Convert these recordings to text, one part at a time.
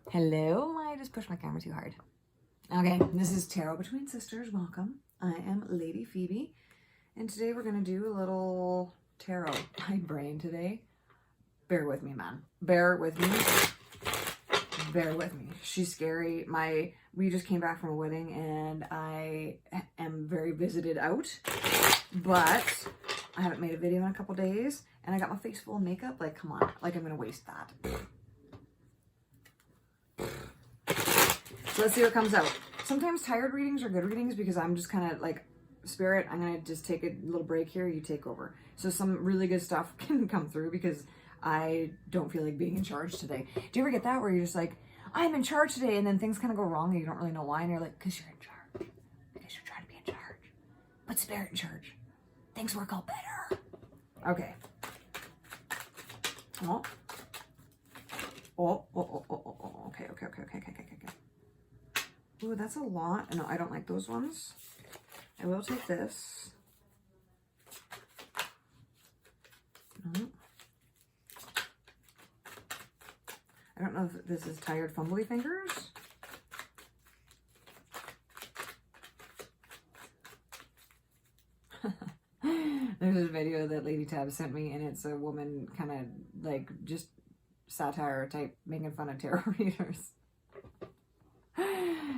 Hello, I just pushed my camera too hard. Okay, this is Tarot Between Sisters. Welcome. I am Lady Phoebe, and today we're going to do a little tarot. My brain today. Bear with me, man. Bear with me. Bear with me. She's scary. We just came back from a wedding, and I am very visited out, but I haven't made a video in a couple days, and I got my face full of makeup. Like, come on. Like, I'm going to waste that. So let's see what comes out. Sometimes tired readings are good readings because I'm just kind of like, Spirit, I'm going to just take a little break here. You take over. So some really good stuff can come through because I don't feel like being in charge today. Do you ever get that where you're just like, I'm in charge today, and then things kind of go wrong and you don't really know why, and you're like, because you're in charge. Because you're trying to be in charge. Put Spirit in charge. Things work out better. Okay. Oh. Okay. Ooh, that's a lot. No, I don't like those ones. I will take this. No. I don't know if this is Tired Fumbly Fingers. There's a video that Lady Tab sent me, and it's a woman kind of like just satire type making fun of tarot readers.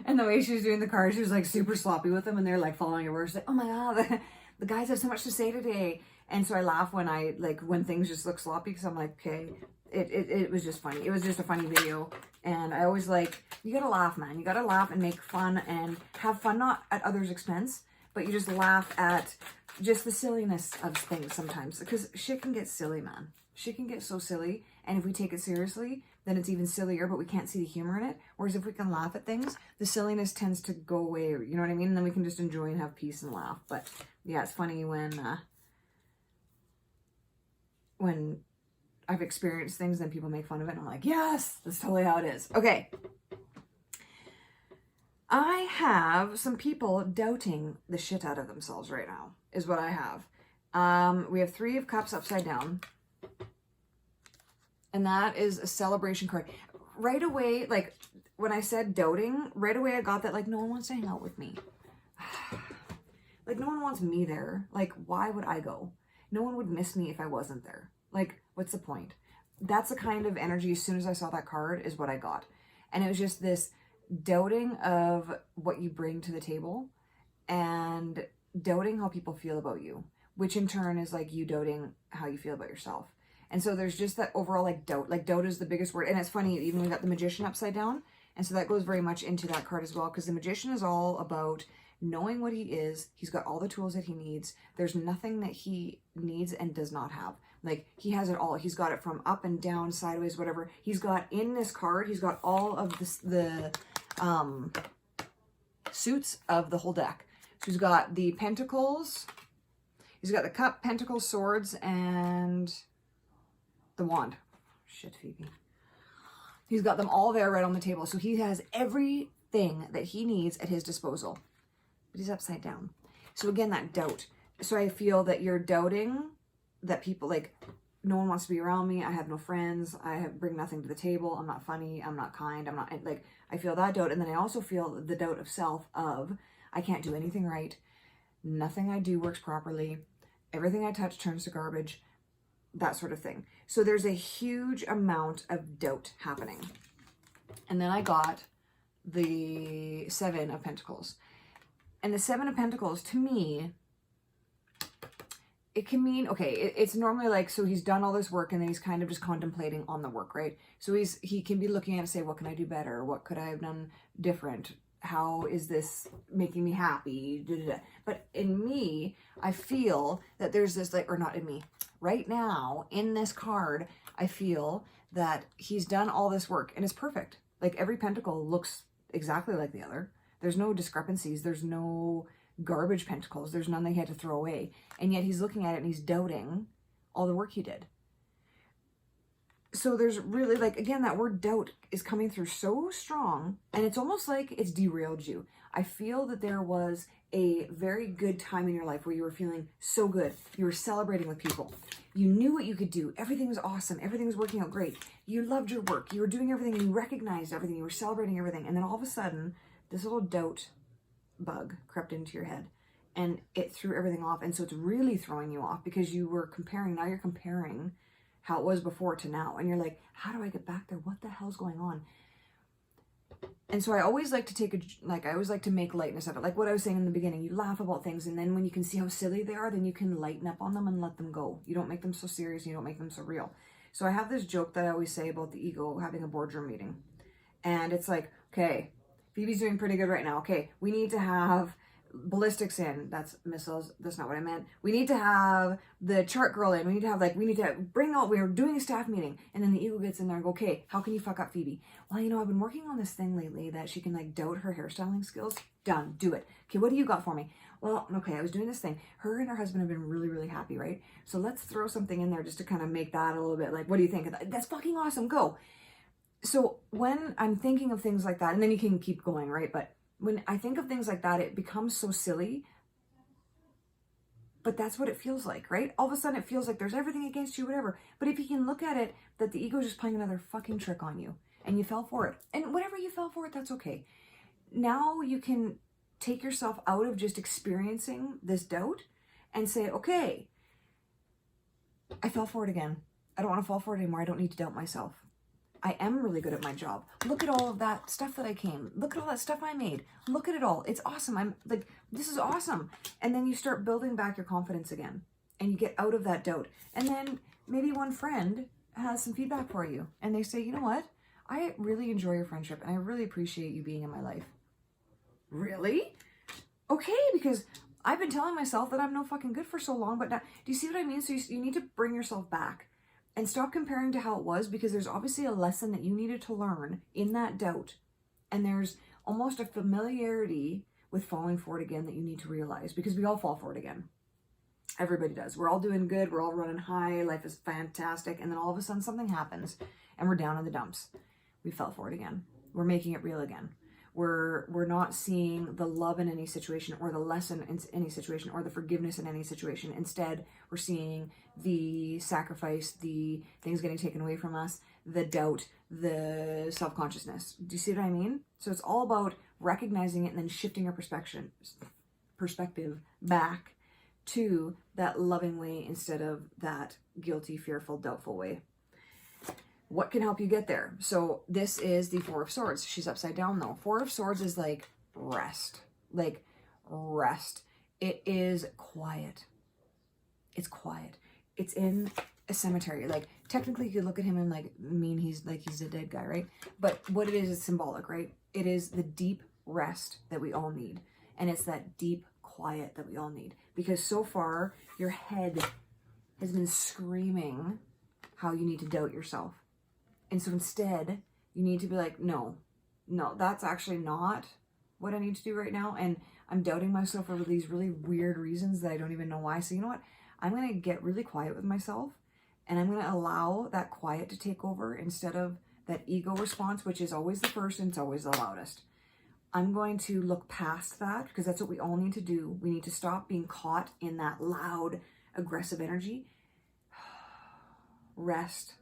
And the way she was doing the cards, she was like super sloppy with them, and they're like following her words. Like, oh my god, the guys have so much to say today. And so I laugh when things just look sloppy, because I'm like, okay, it was just funny. It was just a funny video, and I always like, you gotta laugh, man. You gotta laugh and make fun and have fun, not at others' expense, but you just laugh at just the silliness of things sometimes, because shit can get silly, man. Shit can get so silly, and if we take it seriously, then it's even sillier, but we can't see the humor in it. Whereas if we can laugh at things, the silliness tends to go away, you know what I mean? And then we can just enjoy and have peace and laugh. But yeah, it's funny when I've experienced things and people make fun of it, and I'm like, yes, that's totally how it is. Okay. I have some people doubting the shit out of themselves right now, is what I have. We have 3 of Cups upside down. And that is a celebration card. Right away, like, when I said doubting, right away I got that, like, no one wants to hang out with me. Like, no one wants me there. Like, why would I go? No one would miss me if I wasn't there. Like, what's the point? That's the kind of energy, as soon as I saw that card, is what I got. And it was just this doubting of what you bring to the table and doubting how people feel about you, which in turn is like you doubting how you feel about yourself. And so there's just that overall like doubt. Like doubt is the biggest word. And it's funny, even we got the Magician upside down. And so that goes very much into that card as well, because the Magician is all about knowing what he is. He's got all the tools that he needs. There's nothing that he needs and does not have. Like, he has it all. He's got it from up and down, sideways, whatever. He's got in this card, he's got all of the suits of the whole deck. So he's got the Pentacles. He's got the Cup, Pentacles, Swords, and the Wand. Shit, Phoebe. He's got them all there right on the table. So he has everything that he needs at his disposal. But he's upside down. So again, that doubt. So I feel that you're doubting that people, like, no one wants to be around me. I have no friends. Bring nothing to the table. I'm not funny. I'm not kind. I'm not, like, I feel that doubt. And then I also feel the doubt of self of, I can't do anything right. Nothing I do works properly. Everything I touch turns to garbage. That sort of thing. So there's a huge amount of doubt happening. And then I got the 7 of Pentacles. And the 7 of Pentacles, to me, it can mean, okay, it's normally like, so he's done all this work and then he's kind of just contemplating on the work, right? So he can be looking at it and say, what can I do better? What could I have done different? How is this making me happy? But in me, I feel that there's this, like, or not in me, right now, in this card, I feel that he's done all this work and it's perfect. Like, every pentacle looks exactly like the other. There's no discrepancies. There's no garbage pentacles. There's none that he had to throw away. And yet he's looking at it and he's doubting all the work he did. So there's really, like, again, that word doubt is coming through so strong, and it's almost like it's derailed you. I feel that there was a very good time in your life where you were feeling so good. You were celebrating with people. You knew what you could do. Everything was awesome. Everything was working out great. You loved your work. You were doing everything. You recognized everything. You were celebrating everything. And then all of a sudden, this little doubt bug crept into your head and it threw everything off. And so it's really throwing you off because you were comparing. Now you're comparing how it was before to now. And you're like, how do I get back there? What the hell's going on? And so I always like to I always like to make lightness of it. Like what I was saying in the beginning, you laugh about things, and then when you can see how silly they are, then you can lighten up on them and let them go. You don't make them so serious, and you don't make them so real. So I have this joke that I always say about the ego having a boardroom meeting. And it's like, okay, Phoebe's doing pretty good right now. Okay, we need to have ballistics in. That's missiles. That's not what I meant. We need to have the chart girl in. We need to bring all, we're doing a staff meeting. And then the ego gets in there and go, okay, how can you fuck up Phoebe? Well, I've been working on this thing lately that she can doubt her hairstyling skills. Done. Do it. Okay, what do you got for me? Well, okay, I was doing this thing. Her and her husband have been really, really happy, right? So let's throw something in there just to kind of make that a little bit what do you think? That's fucking awesome. Go. So when I'm thinking of things like that, and then you can keep going, right? But when I think of things like that, it becomes so silly, but that's what it feels like, right? All of a sudden it feels like there's everything against you, whatever. But if you can look at it, that the ego is just playing another fucking trick on you and you fell for it. And whatever you fell for it, that's okay. Now you can take yourself out of just experiencing this doubt and say, okay, I fell for it again. I don't want to fall for it anymore. I don't need to doubt myself. I am really good at my job. Look at all of that stuff that I came. Look at all that stuff I made. Look at it all. It's awesome. I'm like, this is awesome. And then you start building back your confidence again and you get out of that doubt. And then maybe one friend has some feedback for you and they say, you know what? I really enjoy your friendship and I really appreciate you being in my life. Really? Okay, because I've been telling myself that I'm no fucking good for so long, but now, do you see what I mean? So you need to bring yourself back. And stop comparing to how it was, because there's obviously a lesson that you needed to learn in that doubt. And there's almost a familiarity with falling for it again that you need to realize, because we all fall for it again. Everybody does. We're all doing good. We're all running high. Life is fantastic. And then all of a sudden something happens and we're down in the dumps. We fell for it again. We're making it real again. We're not seeing the love in any situation or the lesson in any situation or the forgiveness in any situation. Instead, we're seeing the sacrifice, the things getting taken away from us, the doubt, the self-consciousness. Do you see what I mean? So it's all about recognizing it and then shifting our perspective back to that loving way instead of that guilty, fearful, doubtful way. What can help you get there? So this is the Four of Swords. She's upside down though. Four of Swords is like rest. Like rest. It is quiet. It's quiet. It's in a cemetery. Like technically you could look at him and mean he's a dead guy, right? But what it is symbolic, right? It is the deep rest that we all need. And it's that deep quiet that we all need. Because so far your head has been screaming how you need to doubt yourself. And so instead, you need to be like, no, that's actually not what I need to do right now. And I'm doubting myself for these really weird reasons that I don't even know why. So you know what? I'm going to get really quiet with myself and I'm going to allow that quiet to take over instead of that ego response, which is always the first and it's always the loudest. I'm going to look past that because that's what we all need to do. We need to stop being caught in that loud, aggressive energy. Rest.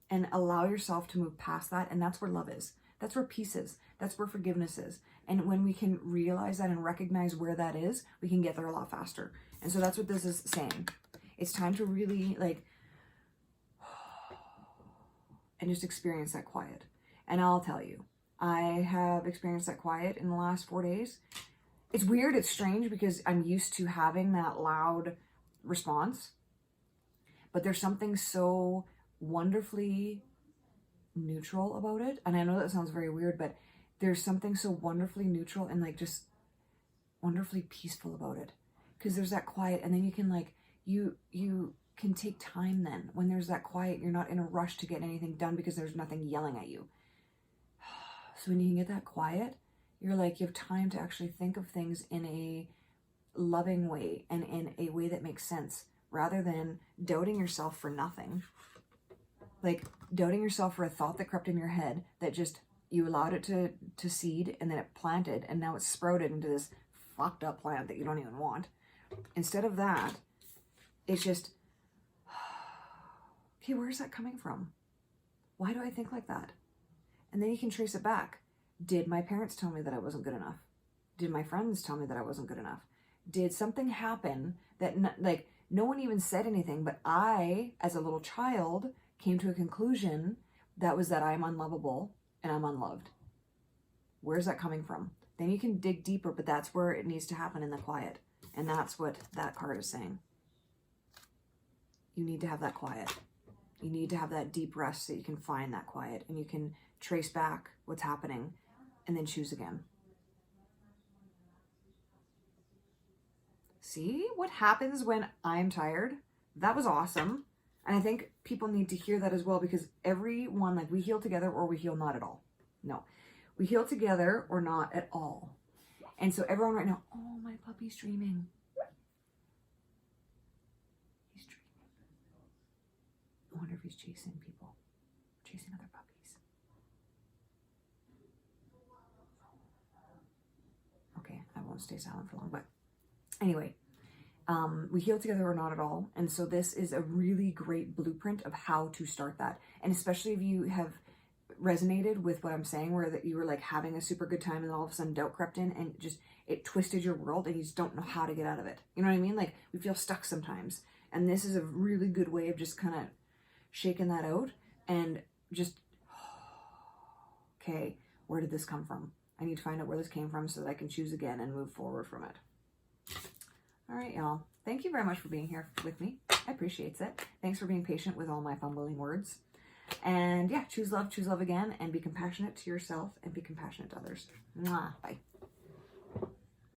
And allow yourself to move past that. And that's where love is. That's where peace is. That's where forgiveness is. And when we can realize that and recognize where that is, we can get there a lot faster. And so that's what this is saying. It's time to really and just experience that quiet. And I'll tell you, I have experienced that quiet in the last 4 days. It's weird. It's strange because I'm used to having that loud response. But there's something so wonderfully neutral about it. And I know that sounds very weird, but there's something so wonderfully neutral and just wonderfully peaceful about it. Because there's that quiet and then you can you can take time then. When there's that quiet, you're not in a rush to get anything done because there's nothing yelling at you. So when you can get that quiet, you're you have time to actually think of things in a loving way and in a way that makes sense rather than doubting yourself for nothing. Doubting yourself for a thought that crept in your head that just, you allowed it to seed and then it planted and now it's sprouted into this fucked up plant that you don't even want. Instead of that, it's just, okay, where's that coming from? Why do I think like that? And then you can trace it back. Did my parents tell me that I wasn't good enough? Did my friends tell me that I wasn't good enough? Did something happen that, like, no one even said anything, but I, as a little child, came to a conclusion that was that I'm unlovable and I'm unloved. Where's that coming from? Then you can dig deeper, but that's where it needs to happen, in the quiet. And that's what that card is saying. You need to have that quiet. You need to have that deep rest so you can find that quiet and you can trace back what's happening and then choose again. See what happens when I'm tired? That was awesome. And I think people need to hear that as well, because everyone, like, we heal together or we heal not at all. No, we heal together or not at all. And so everyone right now, oh, my puppy's dreaming. He's dreaming. I wonder if he's chasing people, chasing other puppies. Okay, I won't stay silent for long, but anyway, we heal together or not at all. And so this is a really great blueprint of how to start that. And especially if you have resonated with what I'm saying, where that you were like having a super good time and then all of a sudden doubt crept in and just, it twisted your world and you just don't know how to get out of it. You know what I mean? Like, we feel stuck sometimes. And this is a really good way of just kind of shaking that out and just, okay, where did this come from? I need to find out where this came from so that I can choose again and move forward from it. All right, y'all. Thank you very much for being here with me. I appreciate it. Thanks for being patient with all my fumbling words. And yeah, choose love again, and be compassionate to yourself and be compassionate to others. Mwah. Bye.